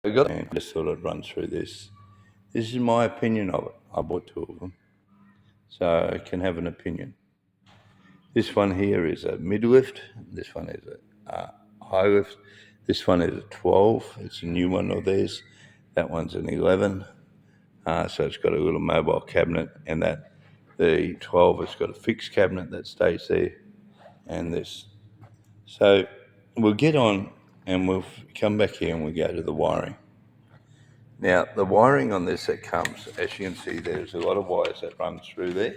I just thought I'd run through this. This is my opinion of it. I bought two of them, so I can have an opinion. This one here is a mid-lift. This one is a high lift. This one is a 12. It's a new one of theirs. That one's an 11. So it's got a little mobile cabinet, and that the 12 has got a fixed cabinet that stays there, and this. So we'll get on and we'll come back here and we'll go to the wiring. Now, the wiring on this that comes, as you can see, there's a lot of wires that run through there.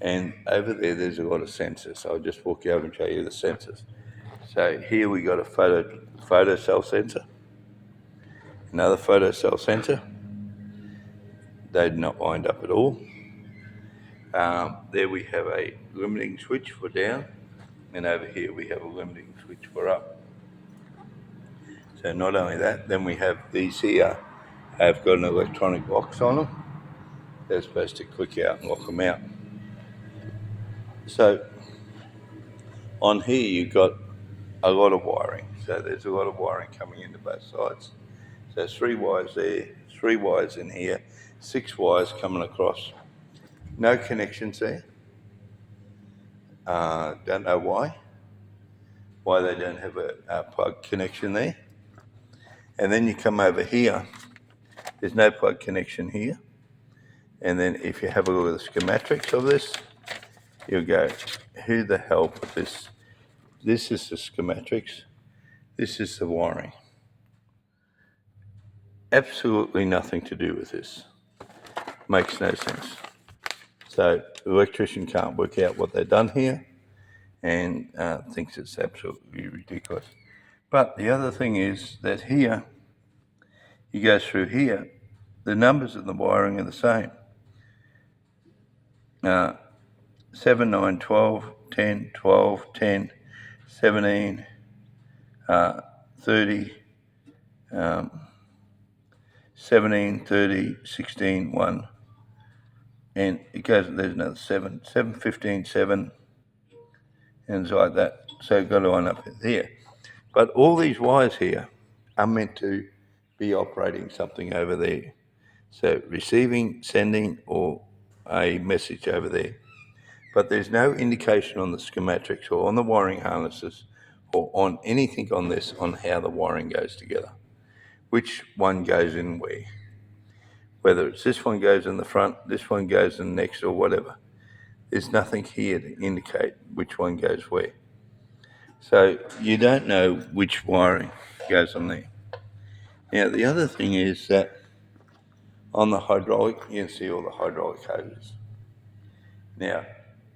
And over there's a lot of sensors. So I'll just walk you over and show you the sensors. So here we got a photo cell sensor, another photo cell sensor. They did not wind up at all. There we have a limiting switch for down, and over here we have a limiting switch for up. So not only that, then we have these here have got an electronic locks on them. They're supposed to click out and lock them out. So on here you've got a lot of wiring. So there's a lot of wiring coming into both sides. So 3 wires there, 3 wires in here, 6 wires coming across. No connections there. Don't know why they don't have a plug connection there. And then you come over here, there's no plug connection here. And then if you have a look at the schematics of this, you'll go, who the hell put this? This is the schematics. This is the wiring. Absolutely nothing to do with this. Makes no sense. So the electrician can't work out what they've done here and thinks it's absolutely ridiculous. But the other thing is that here, you go through here, the numbers of the wiring are the same. 7, 9, 12, 10, 12, 10, 17, 30, 17, 30, 16, 1. And it goes, there's another 7, 7, 15, 7, and it's like that. So you've got to line up here. But all these wires here are meant to be operating something over there. So receiving, sending, or a message over there. But there's no indication on the schematics or on the wiring harnesses or on anything on this on how the wiring goes together. Which one goes in where. Whether it's this one goes in the front, this one goes in next, or whatever. There's nothing here to indicate which one goes where. So you don't know which wiring goes on there. Now, the other thing is that on the hydraulic, you can see all the hydraulic hoses. Now,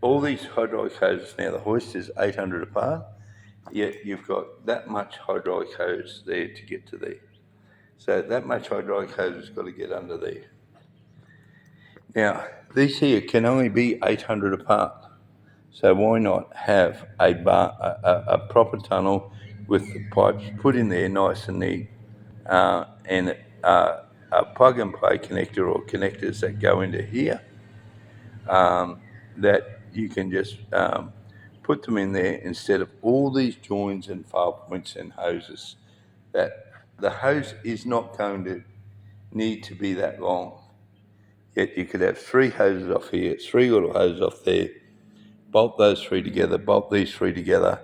all these hydraulic hoses, now the hoist is 800 apart, yet you've got that much hydraulic hose there to get to there. So that much hydraulic hose has got to get under there. Now, these here can only be 800 apart. So why not have a proper tunnel with the pipes put in there nice and neat, and a plug and play connector or connectors that go into here, that you can just put them in there instead of all these joins and file points and hoses. That the hose is not going to need to be that long. Yet you could have 3 hoses off here, 3 little hoses off there, bolt those 3 together, bolt these 3 together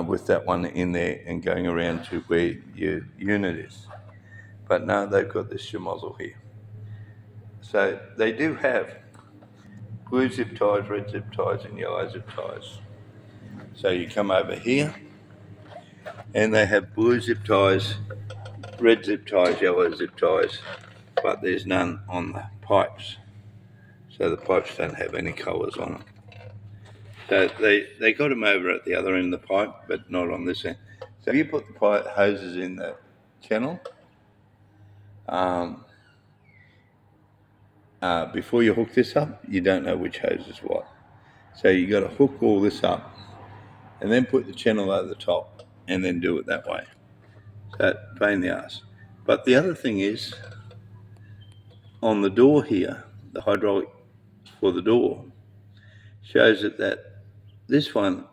with that one in there and going around to where your unit is. But no, they've got this schmozzle here. So they do have blue zip ties, red zip ties, and yellow zip ties. So you come over here, and they have blue zip ties, red zip ties, yellow zip ties, but there's none on the pipes. So the pipes don't have any colours on them. So they got them over at the other end of the pipe, but not on this end. So if you put the pipe hoses in the channel, before you hook this up, you don't know which hose is what. So you got to hook all this up and then put the channel over the top and then do it that way. So pain in the ass. But the other thing is, on the door here, the hydraulic for the door shows that this one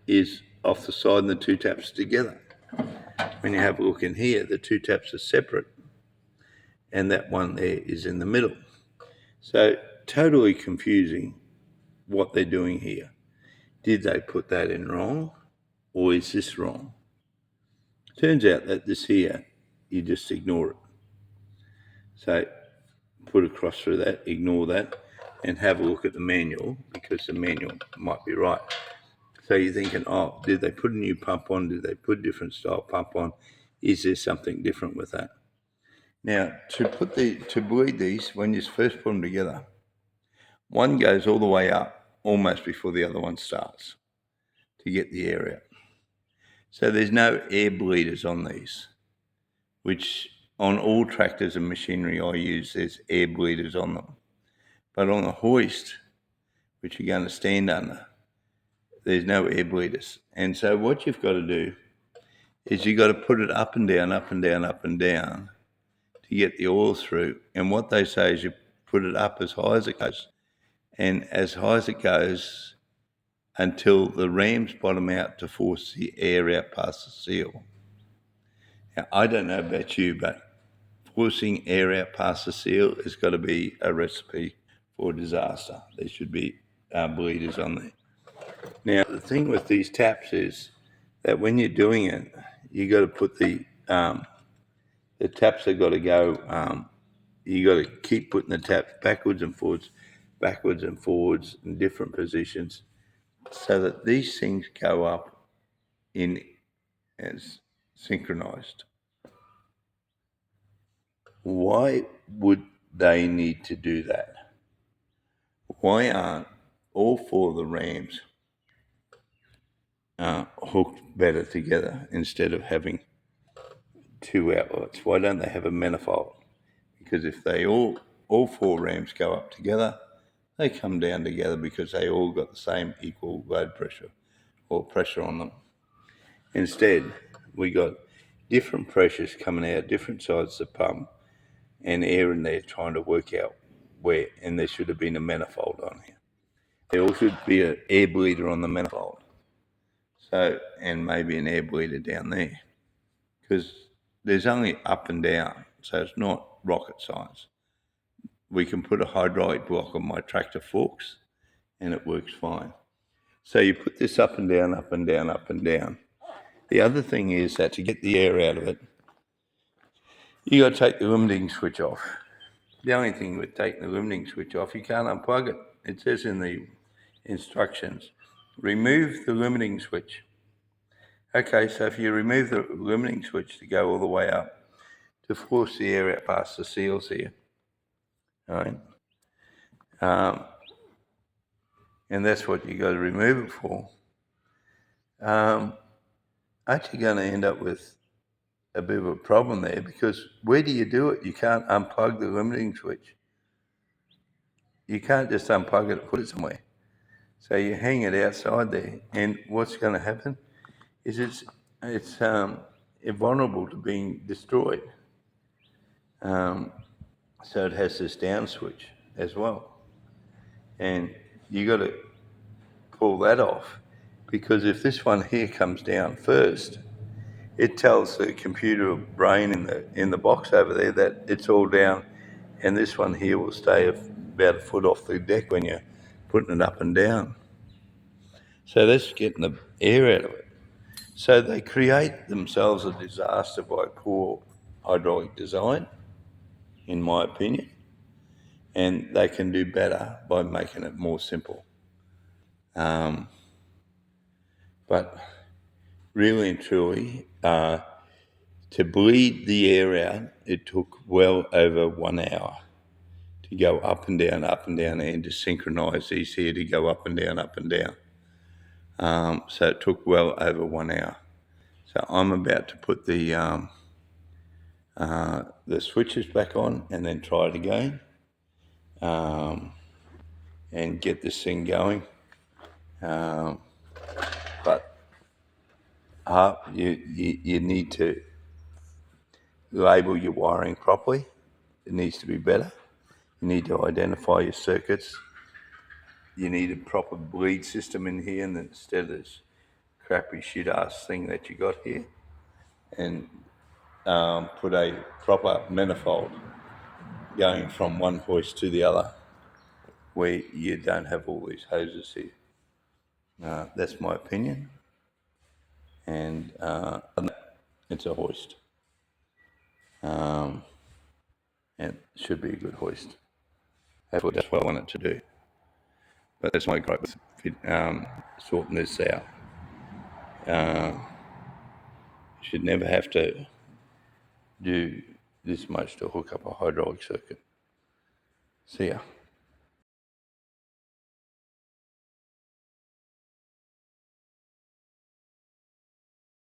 is off the side and the 2 taps together. when you have a look in here, the two taps are separate, and that one there is in the middle. So totally confusing what they're doing here. Did they put that in wrong, or is this wrong? Turns out that this here, you just ignore it. So put a cross through that, ignore that, and have a look at the manual, because the manual might be right. So you're thinking, oh, did they put a new pump on? Did they put a different style pump on? Is there something different with that? Now, to bleed these, when you first put them together, one goes all the way up almost before the other one starts to get the air out. So there's no air bleeders on these, which on all tractors and machinery I use, there's air bleeders on them. But on the hoist, which you're going to stand under, there's no air bleeders. And so what you've got to do is you've got to put it up and down, up and down, up and down to get the oil through. And what they say is you put it up as high as it goes, and as high as it goes until the rams bottom out to force the air out past the seal. Now, I don't know about you, but forcing air out past the seal has got to be a recipe for disaster. There should be bleeders on there. Now, the thing with these taps is that when you're doing it, you got to put the taps have got to go. You got to keep putting the taps backwards and forwards in different positions, so that these things go up in as synchronized. Why would they need to do that? Why aren't all four of the rams hooked better together instead of having two outlets? Why don't they have a manifold? Because if they all four rams go up together, they come down together because they all got the same equal load pressure or pressure on them. Instead, we got different pressures coming out different sides of the pump, and air in there trying to work out where, and there should have been a manifold on here. There also should be an air bleeder on the manifold. So, and maybe an air bleeder down there, because there's only up and down, so it's not rocket science. We can put a hydraulic block on my tractor forks and it works fine. So you put this up and down, up and down, up and down. The other thing is that to get the air out of it, you got to take the limiting switch off. The only thing with taking the limiting switch off, you can't unplug it. It says in the instructions, remove the limiting switch. Okay, so if you remove the limiting switch to go all the way up, to force the air out past the seals here, all right? And that's what you got to remove it for. Aren't you going to end up with a bit of a problem there? Because where do you do it? You can't unplug the limiting switch. You can't just unplug it and put it somewhere. So you hang it outside there, and what's going to happen is it's vulnerable to being destroyed. So it has this down switch as well, and you got to pull that off, because if this one here comes down first, it tells the computer brain in the box over there that it's all down, and this one here will stay about a foot off the deck when you're putting it up and down. So that's getting the air out of it. So they create themselves a disaster by poor hydraulic design, in my opinion, and they can do better by making it more simple. But really and truly, to bleed the air out, it took well over 1 hour to go up and down, and to synchronise these here to go up and down, up and down. So it took well over 1 hour. So I'm about to put the switches back on and then try it again, and get this thing going. But you need to label your wiring properly. It needs to be better. You need to identify your circuits. You need a proper bleed system in here, and instead of this crappy shit ass thing that you got here. and put a proper manifold going from one hoist to the other, where you don't have all these hoses here. That's my opinion, and it's a hoist, and it should be a good hoist. That's what I want it to do. But that's my gripe with sorting this out. You should never have to do this much to hook up a hydraulic circuit. See ya.